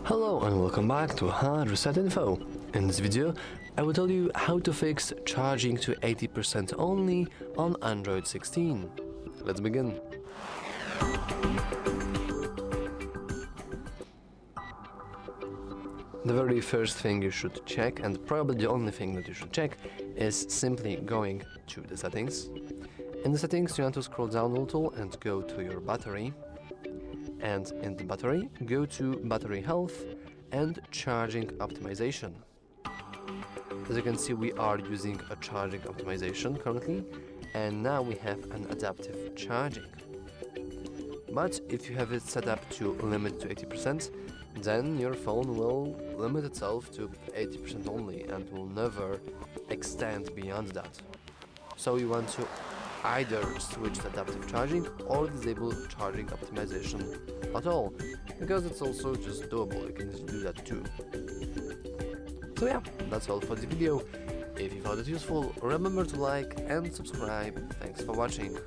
Hello and welcome back to HardReset.Info. In this video, I will tell you how to fix charging to 80% only on Android 16. Let's begin. The very first thing you should check, and probably the only thing that you should check, is simply going to the settings. In the settings, you want to scroll down a little and go to your battery. And in the battery, go to battery health and charging optimization. As you can see, we are using a charging optimization currently, and now we have an adaptive charging. But if you have it set up to limit to 80%, then your phone will limit itself to 80% only and will never extend beyond that. So you want to either switch to adaptive charging or disable charging optimization at all, because it's also just doable. You can do that too. So yeah, that's all for the video. If you found it useful, remember to like and subscribe. Thanks for watching.